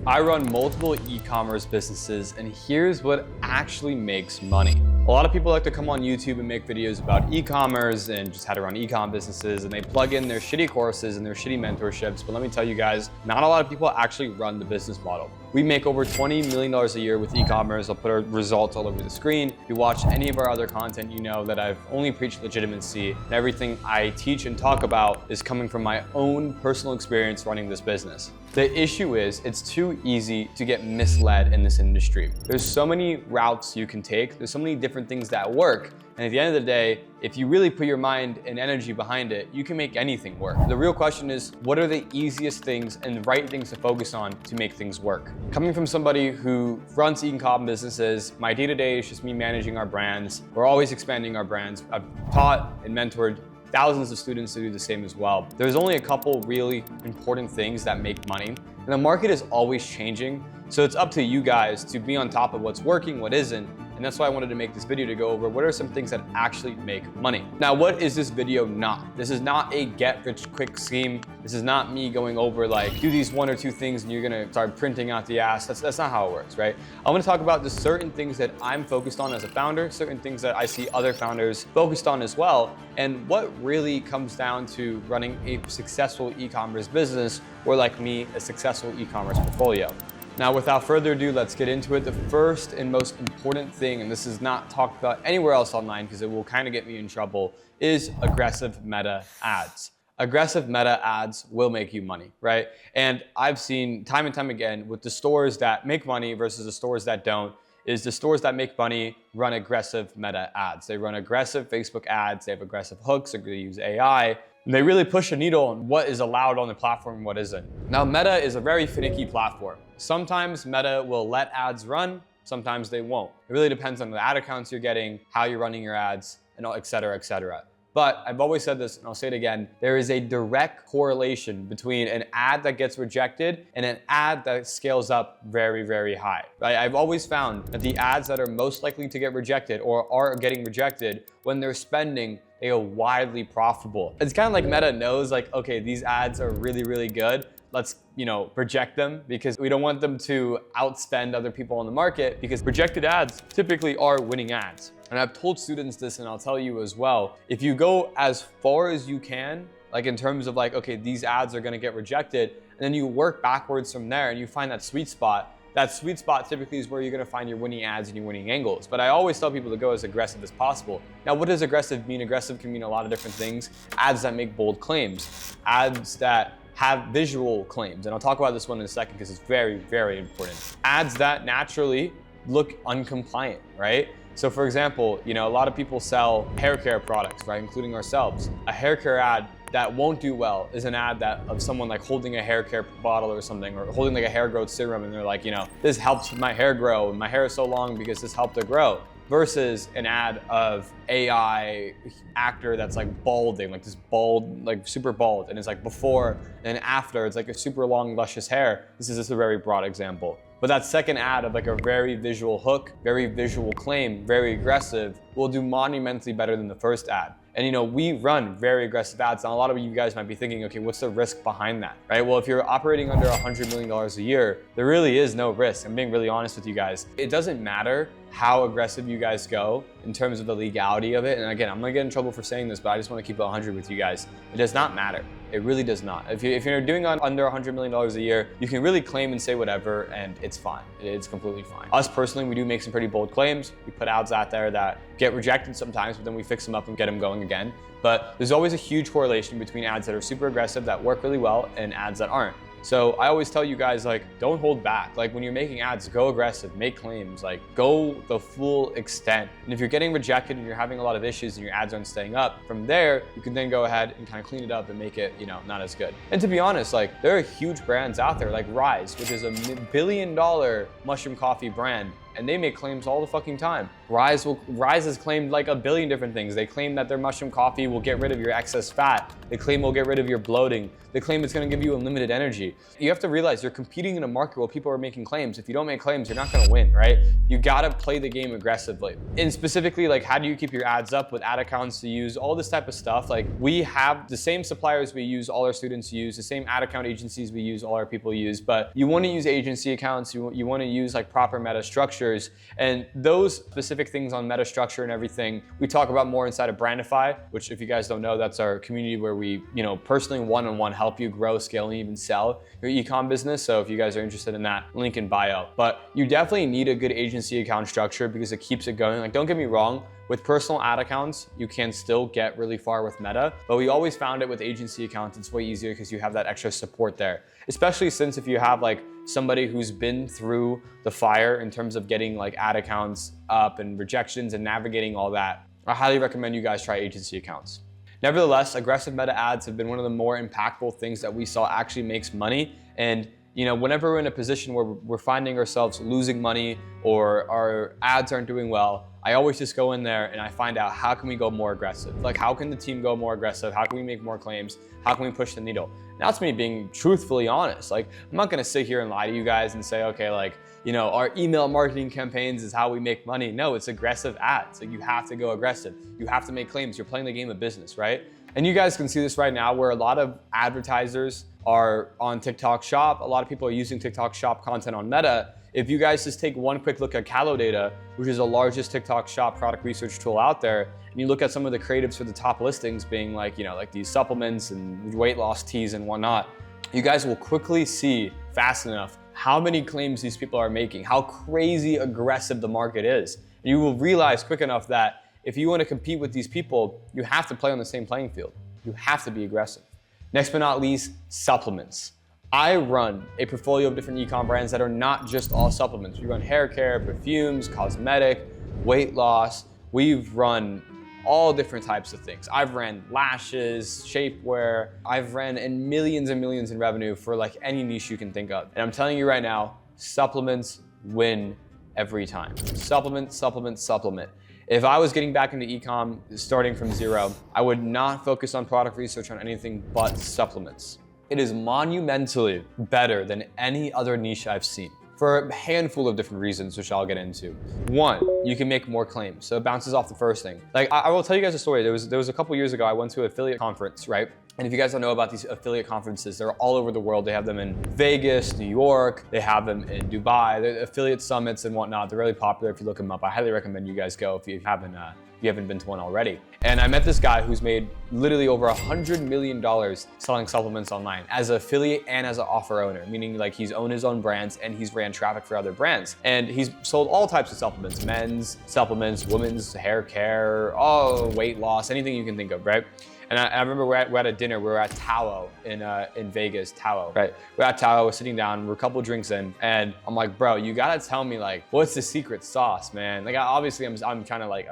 I run multiple e-commerce businesses, and here's what actually makes money. A lot of people like to come on YouTube and make videos about e-commerce and just how to run e-com businesses, and they plug in their shitty courses and their shitty mentorships. But let me tell you guys, not a lot of people actually run the business model. We make over $20 million a year with e-commerce. I'll put our results all over the screen. If you watch any of our other content, you know that I've only preached legitimacy, and everything I teach and talk about is coming from my own personal experience running this business. The issue is it's too easy to get misled in this industry. There's so many routes you can take. There's so many different things that work. And at the end of the day, if you really put your mind and energy behind it, you can make anything work. The real question is, what are the easiest things and the right things to focus on to make things work? Coming from somebody who runs e-com businesses, my day-to-day is just me managing our brands. We're always expanding our brands. I've taught and mentored thousands of students to do the same as well. There's only a couple really important things that make money, and the market is always changing. So it's up to you guys to be on top of what's working, what isn't. And that's why I wanted to make this video to go over what are some things that actually make money. Now, what is this video not? This is not a get rich quick scheme. This is not me going over like, do these one or two things and you're gonna start printing out the ass. That's not how it works, right? I wanna talk about just certain things that I'm focused on as a founder, certain things that I see other founders focused on as well, and what really comes down to running a successful e-commerce business, or like me, a successful e-commerce portfolio. Now, without further ado, let's get into it. The first and most important thing, and this is not talked about anywhere else online because it will kind of get me in trouble, is aggressive meta ads. Aggressive meta ads will make you money, right? And I've seen time and time again with the stores that make money versus the stores that don't, is the stores that make money run aggressive meta ads. They run aggressive Facebook ads, they have aggressive hooks, they use AI, and they really push a needle on what is allowed on the platform and what isn't. Now, Meta is a very finicky platform. Sometimes Meta will let ads run, sometimes they won't. It really depends on the ad accounts you're getting, how you're running your ads, and et cetera, et cetera. But I've always said this, and I'll say it again, there is a direct correlation between an ad that gets rejected and an ad that scales up very, very high. Right? I've always found that the ads that are most likely to get rejected or are getting rejected, when they're spending, they are widely profitable. It's kind of like Meta knows like, okay, these ads are really, really good. Let's, reject them because we don't want them to outspend other people on the market, because rejected ads typically are winning ads. And I've told students this, and I'll tell you as well, if you go as far as you can, like in terms of like, okay, these ads are gonna get rejected, and then you work backwards from there and you find that sweet spot typically is where you're gonna find your winning ads and your winning angles. But I always tell people to go as aggressive as possible. Now, what does aggressive mean? Aggressive can mean a lot of different things. Ads that make bold claims, ads that have visual claims. And I'll talk about this one in a second because it's very, very important. Ads that naturally look uncompliant, right? So for example, a lot of people sell hair care products, right? Including ourselves. A hair care ad that won't do well is an ad that of someone like holding a hair care bottle or something, or holding like a hair growth serum, and they're like, this helps my hair grow, and my hair is so long because this helped it grow. Versus an ad of AI actor that's like balding, like this bald, like super bald, and it's like before and after, it's like a super long, luscious hair. This is just a very broad example. But that second ad of like a very visual hook, very visual claim, very aggressive, will do monumentally better than the first ad. And we run very aggressive ads. Now, a lot of you guys might be thinking, okay, what's the risk behind that, right? Well, if you're operating under $100 million a year, there really is no risk. I'm being really honest with you guys. It doesn't matter how aggressive you guys go in terms of the legality of it. And again, I'm gonna get in trouble for saying this, but I just wanna keep it 100 with you guys. It does not matter. It really does not. If you're doing under $100 million a year, you can really claim and say whatever, and it's fine. It's completely fine. Us personally, we do make some pretty bold claims. We put ads out there that get rejected sometimes, but then we fix them up and get them going again. But there's always a huge correlation between ads that are super aggressive, that work really well, and ads that aren't. So I always tell you guys, like, don't hold back. Like when you're making ads, go aggressive, make claims, like go the full extent. And if you're getting rejected and you're having a lot of issues and your ads aren't staying up, from there, you can then go ahead and kind of clean it up and make it, not as good. And to be honest, like there are huge brands out there like Rise, which is a $1 billion mushroom coffee brand. and they make claims all the fucking time. Rise has claimed like a billion different things. They claim that their mushroom coffee will get rid of your excess fat. They claim it will get rid of your bloating. They claim it's gonna give you unlimited energy. You have to realize you're competing in a market where people are making claims. If you don't make claims, you're not gonna win, right? You gotta play the game aggressively. And specifically, like, how do you keep your ads up with ad accounts to use, all this type of stuff? Like, we have the same suppliers we use, all our students use, the same ad account agencies we use, all our people use, but you wanna use agency accounts, you wanna use like proper meta structures, and those specific things on meta structure and everything, we talk about more inside of Brandify, which if you guys don't know, that's our community where we, personally one-on-one help you grow, scale, and even sell your e-com business. So if you guys are interested in that, link in bio. But you definitely need a good agency account structure because it keeps it going. Like, don't get me wrong, with personal ad accounts, you can still get really far with Meta, but we always found it with agency accounts, it's way easier because you have that extra support there. Especially since if you have like somebody who's been through the fire in terms of getting like ad accounts up and rejections and navigating all that, I highly recommend you guys try agency accounts. Nevertheless, aggressive meta ads have been one of the more impactful things that we saw actually makes money. And whenever we're in a position where we're finding ourselves losing money or our ads aren't doing well, I always just go in there and I find out how can we go more aggressive? Like, how can the team go more aggressive? How can we make more claims? How can we push the needle? Now it's me being truthfully honest. Like, I'm not gonna sit here and lie to you guys and say, okay, like, our email marketing campaigns is how we make money. No, it's aggressive ads. Like, you have to go aggressive. You have to make claims. You're playing the game of business, right? And you guys can see this right now where a lot of advertisers are on TikTok Shop. A lot of people are using TikTok Shop content on Meta. If you guys just take one quick look at Calo Data, which is the largest TikTok Shop product research tool out there, and you look at some of the creatives for the top listings being like, like these supplements and weight loss teas and whatnot, you guys will quickly see fast enough how many claims these people are making, how crazy aggressive the market is. And you will realize quick enough that if you want to compete with these people, you have to play on the same playing field. You have to be aggressive. Next but not least, supplements. I run a portfolio of different e-com brands that are not just all supplements. We run hair care, perfumes, cosmetic, weight loss. We've run all different types of things. I've ran lashes, shapewear. I've ran in millions and millions in revenue for like any niche you can think of. And I'm telling you right now, supplements win every time. Supplement, supplement, supplement. If I was getting back into e-com starting from zero, I would not focus on product research on anything but supplements. It is monumentally better than any other niche I've seen for a handful of different reasons, which I'll get into. One, you can make more claims. So it bounces off the first thing. Like, I will tell you guys a story. There was a couple years ago, I went to an affiliate conference, right? And if you guys don't know about these affiliate conferences, they're all over the world. They have them in Vegas, New York, they have them in Dubai. They're affiliate summits and whatnot. They're really popular if you look them up. I highly recommend you guys go if you haven't been to one already. And I met this guy who's made literally over $100 million selling supplements online as an affiliate and as an offer owner, meaning like he's owned his own brands and he's ran traffic for other brands. And he's sold all types of supplements, men's supplements, women's hair care, weight loss, anything you can think of, right? And I remember we're at a dinner, we were at Tao in Vegas, Tao, right? We're at Tao, we're sitting down, we're a couple drinks in, and I'm like, bro, you gotta tell me like, what's the secret sauce, man? Like, obviously I'm trying to like,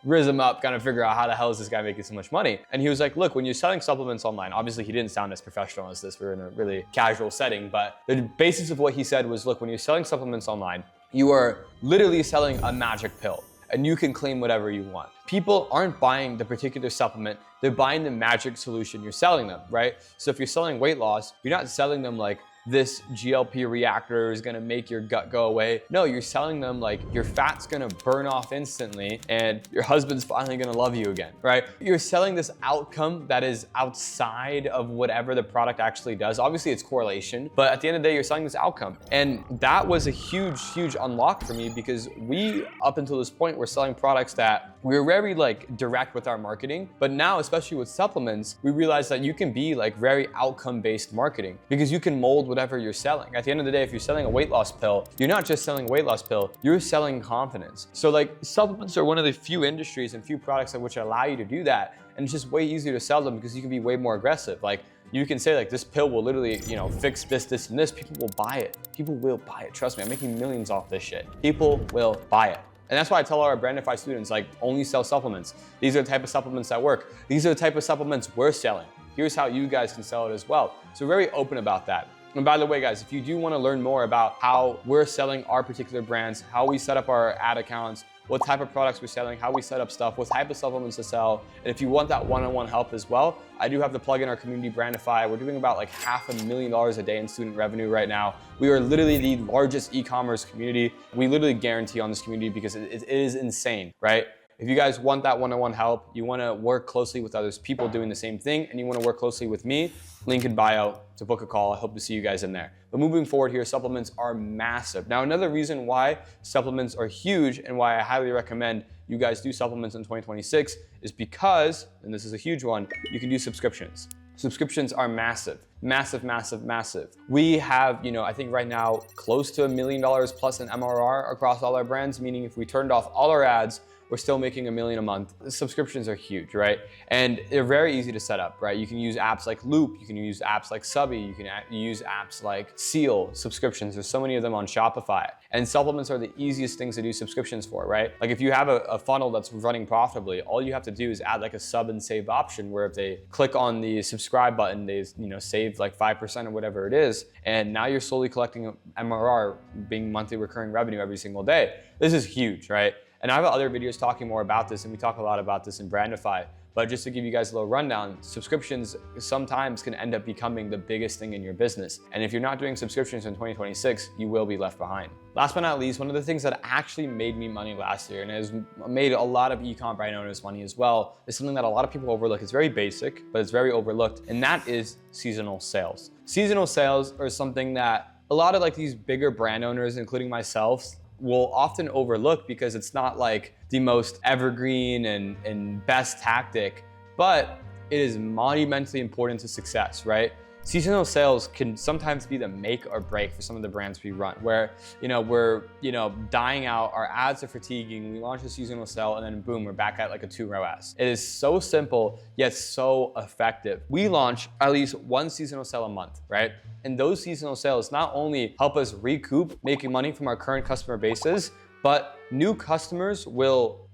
riz him up, kind of figure out how the hell is this guy making so much money? And he was like, look, when you're selling supplements online, obviously he didn't sound as professional as this, we're in a really casual setting, but the basis of what he said was, look, when you're selling supplements online, you are literally selling a magic pill. And you can claim whatever you want. People aren't buying the particular supplement, they're buying the magic solution you're selling them, right? So if you're selling weight loss, you're not selling them like this GLP reactor is gonna make your gut go away. No, you're selling them like your fat's gonna burn off instantly and your husband's finally gonna love you again, right? You're selling this outcome that is outside of whatever the product actually does. Obviously it's correlation, but at the end of the day, you're selling this outcome. And that was a huge, huge unlock for me because we, up until this point, were selling products that we were very like direct with our marketing. But now, especially with supplements, we realized that you can be like very outcome-based marketing because you can mold whatever you're selling. At the end of the day, if you're selling a weight loss pill, you're not just selling a weight loss pill, you're selling confidence. So like supplements are one of the few industries and few products which allow you to do that. And it's just way easier to sell them because you can be way more aggressive. Like you can say like this pill will literally, fix this, this, and this. People will buy it. People will buy it. Trust me, I'm making millions off this shit. People will buy it. And that's why I tell our Brandify students, like, only sell supplements. These are the type of supplements that work. These are the type of supplements we're selling. Here's how you guys can sell it as well. So we're very open about that. And by the way, guys, if you do want to learn more about how we're selling our particular brands, how we set up our ad accounts, what type of products we're selling, how we set up stuff, what type of supplements to sell. And if you want that one-on-one help as well, I do have the plug in our community, Brandify. We're doing about like $500,000 a day in student revenue right now. We are literally the largest e-commerce community. We literally guarantee on this community because it is insane, right? If you guys want that one-on-one help, you want to work closely with others, people doing the same thing, and you want to work closely with me, link in bio to book a call. I hope to see you guys in there. But moving forward here, supplements are massive. Now, another reason why supplements are huge and why I highly recommend you guys do supplements in 2026 is because, and this is a huge one, you can do subscriptions. Subscriptions are massive, massive, massive, massive. We have, I think right now, close to $1 million plus in MRR across all our brands, meaning if we turned off all our ads, we're still making $1 million a month. The subscriptions are huge, right? And they're very easy to set up, right? You can use apps like Loop, you can use apps like Subby, you can use apps like Seal subscriptions. There's so many of them on Shopify. And supplements are the easiest things to do subscriptions for, right? Like if you have a funnel that's running profitably, all you have to do is add like a sub and save option where if they click on the subscribe button, they save like 5% or whatever it is. And now you're slowly collecting MRR, being monthly recurring revenue every single day. This is huge, right? And I have other videos talking more about this, and we talk a lot about this in Brandify. But just to give you guys a little rundown, subscriptions sometimes can end up becoming the biggest thing in your business. And if you're not doing subscriptions in 2026, you will be left behind. Last but not least, one of the things that actually made me money last year and has made a lot of e-com brand owners money as well is something that a lot of people overlook. It's very basic, but it's very overlooked, and that is seasonal sales. Seasonal sales are something that a lot of like these bigger brand owners, including myself, will often overlook because it's not like the most evergreen and best tactic, but it is monumentally important to success, right? Seasonal sales can sometimes be the make or break for some of the brands we run, where we're dying out, our ads are fatiguing, we launch a seasonal sale, and then boom, we're back at like a 2 ROAS. It is so simple yet so effective. We launch at least one seasonal sale a month, right? And those seasonal sales not only help us recoup making money from our current customer bases, but new customers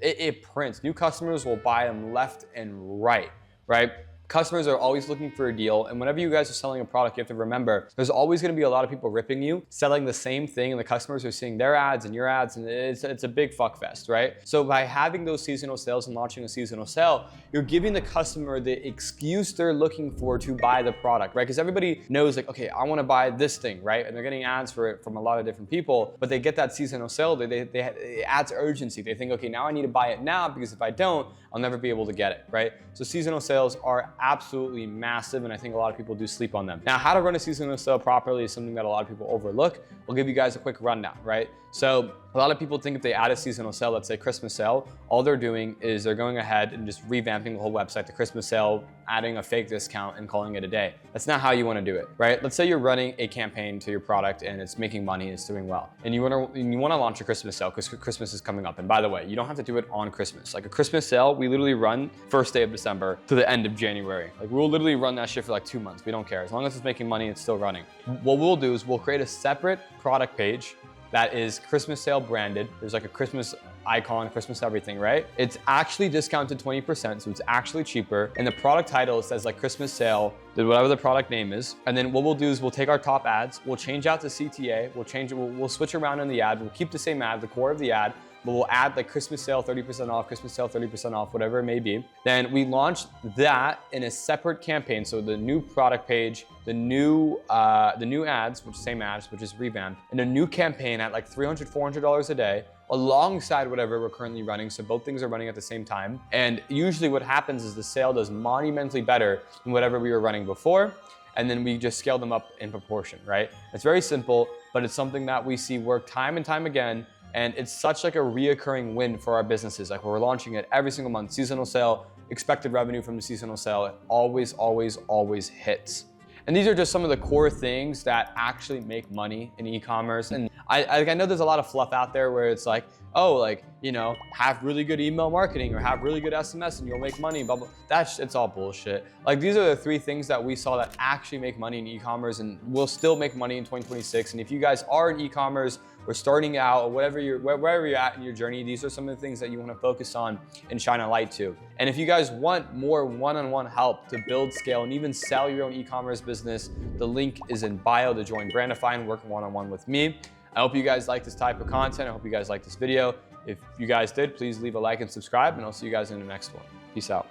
it prints. New customers will buy them left and right? Customers are always looking for a deal, and whenever you guys are selling a product, you have to remember there's always going to be a lot of people ripping you, selling the same thing, and the customers are seeing their ads and your ads, and it's a big fuck fest, right? So by having those seasonal sales and launching a seasonal sale, you're giving the customer the excuse they're looking for to buy the product, right? Because everybody knows like, okay, I want to buy this thing, right? And they're getting ads for it from a lot of different people, but they get that seasonal sale, it adds urgency. They think, okay, now I need to buy it now because if I don't, I'll never be able to get it, right? So seasonal sales are absolutely massive, and I think a lot of people do sleep on them. Now, how to run a seasonal sale properly is something that a lot of people overlook. We'll give you guys a quick rundown, right? So a lot of people think if they add a seasonal sale, let's say Christmas sale, all they're doing is they're going ahead and just revamping the whole website to Christmas sale, adding a fake discount and calling it a day. That's not how you want to do it, right? Let's say you're running a campaign to your product and it's making money, it's doing well, and you want to launch a Christmas sale because Christmas is coming up. And by the way, you don't have to do it on Christmas. Like a Christmas sale, we literally run first day of December to the end of January. Like we'll literally run that shit for like 2 months. We don't care. As long as it's making money, it's still running. What we'll do is we'll create a separate product page that is Christmas sale branded. There's like a Christmas icon, Christmas everything, right? It's actually discounted 20%, so it's actually cheaper. And the product title says like Christmas sale, whatever the product name is. And then what we'll do is we'll take our top ads, we'll change out the CTA, we'll switch around in the ad, we'll keep the same ad, the core of the ad, but we'll add like Christmas sale 30% off, Christmas sale 30% off, whatever it may be. Then we launch that in a separate campaign. So the new product page, the new ads, same ads, which is revamped, and a new campaign at like $300, $400 a day, alongside whatever we're currently running. So both things are running at the same time. And usually what happens is the sale does monumentally better than whatever we were running before. And then we just scale them up in proportion, right? It's very simple, but it's something that we see work time and time again. And it's such like a reoccurring win for our businesses. Like we're launching it every single month, seasonal sale, expected revenue from the seasonal sale, it always, always, always hits. And these are just some of the core things that actually make money in e-commerce. And I know there's a lot of fluff out there where it's like, oh, like, you know, have really good email marketing or have really good SMS and you'll make money, blah, blah. It's all bullshit. Like, these are the 3 things that we saw that actually make money in e-commerce and will still make money in 2026. And if you guys are in e-commerce or starting out or wherever you're at in your journey, these are some of the things that you want to focus on and shine a light to. And if you guys want more one-on-one help to build, scale, and even sell your own e-commerce business, the link is in bio to join Brandify and work one-on-one with me. I hope you guys like this type of content. I hope you guys like this video. If you guys did, please leave a like and subscribe, and I'll see you guys in the next one. Peace out.